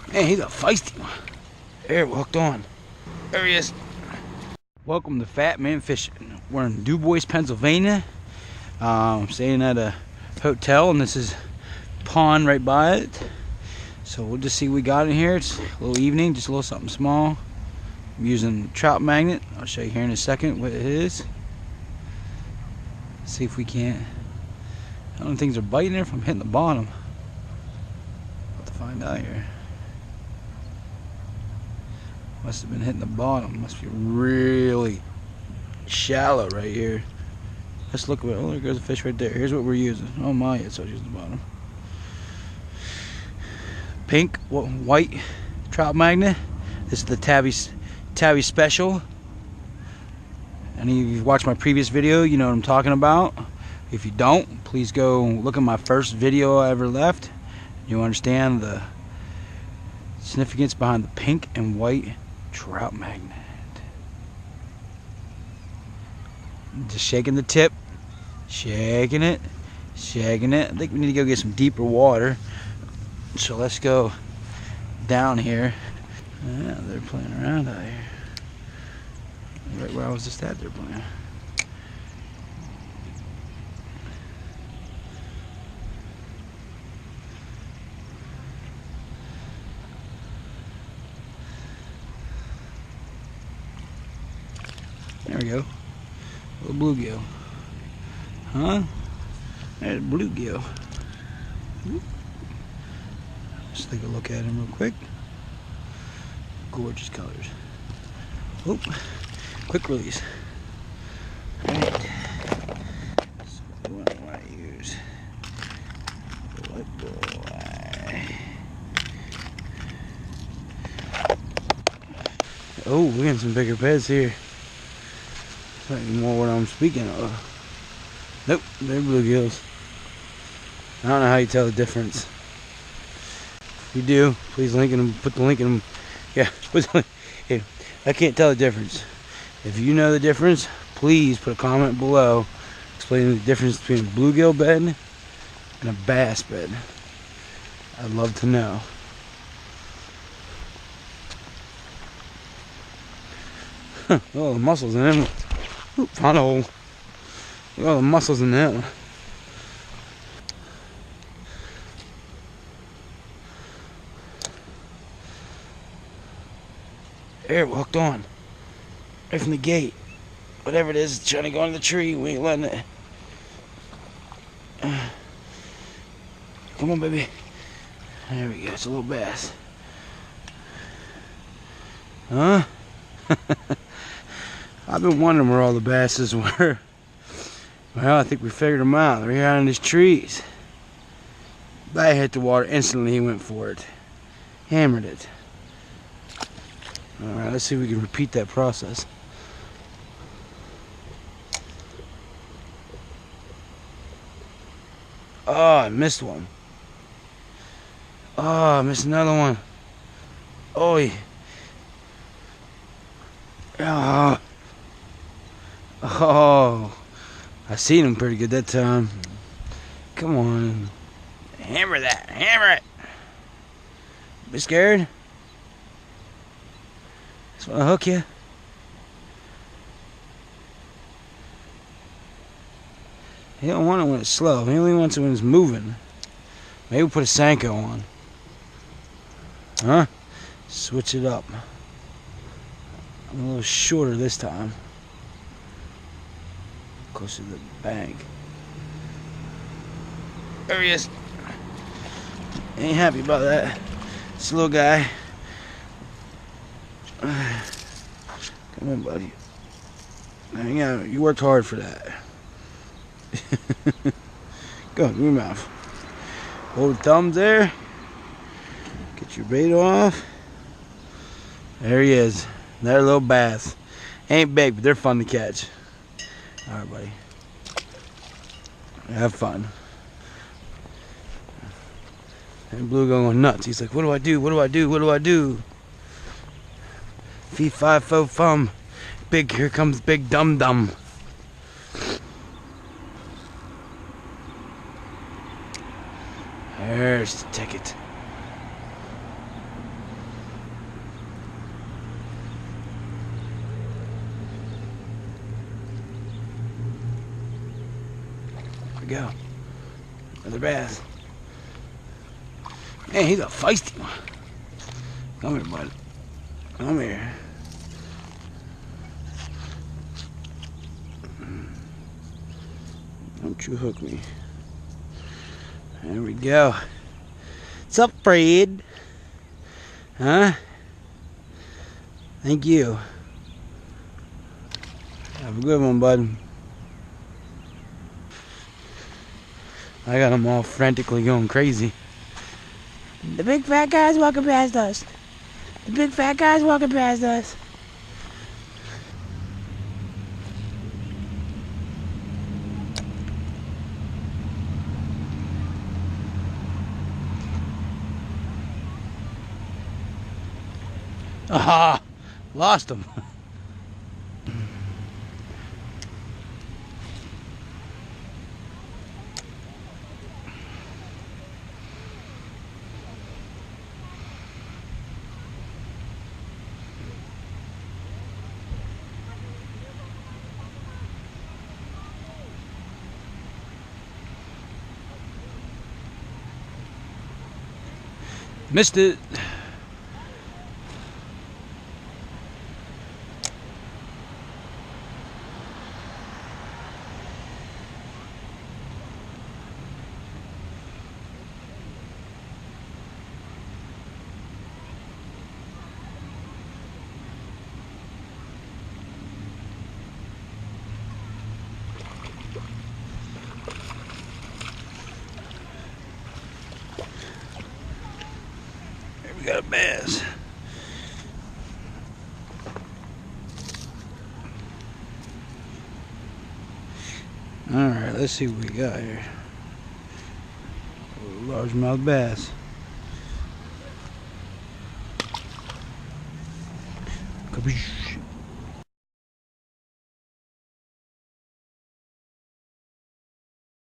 Man, he's a feisty one. There, walked on. There he is. Welcome to Fatman Fishing. We're in Du Bois, Pennsylvania. Staying at a hotel, and this is pond right by it. So we'll just see what we got in here. It's a little evening, just a little something small. I'm using trout magnet. I'll show you here in a second what it is. See if we can't. I don't think things are biting there if I'm hitting the bottom. Have to find out here. Must have been hitting the bottom. Must be really shallow right here. Let's look. Oh, there goes a fish right there. Here's what we're using. Oh my, it's so using the bottom. Pink, white trout magnet. This is the Tabby Special. Any of you watched my previous video, you know what I'm talking about. If you don't, please go look at my first video I ever left. You'll understand the significance behind the pink and white trout magnet. Just shaking the tip, shaking it. I think we need to go get some deeper water. So let's go down here. Yeah, they're playing around out here. Right where I was just at, they're playing. There we go. A little bluegill. Huh? There's a bluegill. Let's take a look at him real quick. Gorgeous colors. Oop. Quick release. Alright. So what do I use? What do I? Oh, we're getting some bigger beds here. That's more what I'm speaking of. Nope, they're bluegills. I don't know how you tell the difference. If you do, please link them. Put the link in them. Yeah, put the link. Hey, I can't tell the difference. If you know the difference, please put a comment below explaining the difference between a bluegill bed and a bass bed. I'd love to know. Oh, the muscles in them. Oop, found a hole. Look at all the muscles in that one. There, walked on. Right from the gate. Whatever it is, it's trying to go into the tree. We ain't letting it. Come on, baby. There we go. It's a little bass. Huh? I've been wondering where all the basses were. Well, I think we figured them out. They're here on these trees. That hit the water instantly. He went for it. Hammered it. Alright, let's see if we can repeat that process. Oh, I missed one. Oh, I missed another one. Oh, yeah. Oh, I seen him pretty good that time. Come on. Hammer that. Hammer it. Be scared? Just want to hook you. He don't want it when it's slow. He only wants it when it's moving. Maybe we'll put a Senko on. Huh? Switch it up. I'm a little shorter this time. Closer to the bank. There he is. Ain't happy about that. This little guy. Come on, buddy. Hang out. You worked hard for that. Go, give me your mouth. Hold the thumbs there. Get your bait off. There he is. Another little bass. Ain't big, but they're fun to catch. Alright, buddy. Have fun. And Blue going nuts. He's like, what do I do? What do I do? What do I do? Fee, fi, fo, fum. Big, here comes Big Dum Dum. There's the ticket. go. Another bass. Man, he's a feisty one. Come here, bud. Come here. Don't you hook me. There we go. What's up, Fred? Huh? Thank you. Have a good one, bud. I got them all frantically going crazy. The big fat guy's walking past us. The big fat guy's walking past us. Aha! Lost him. Missed it. We got a bass. Alright, let's see what we got here. Largemouth bass. Kaboosh.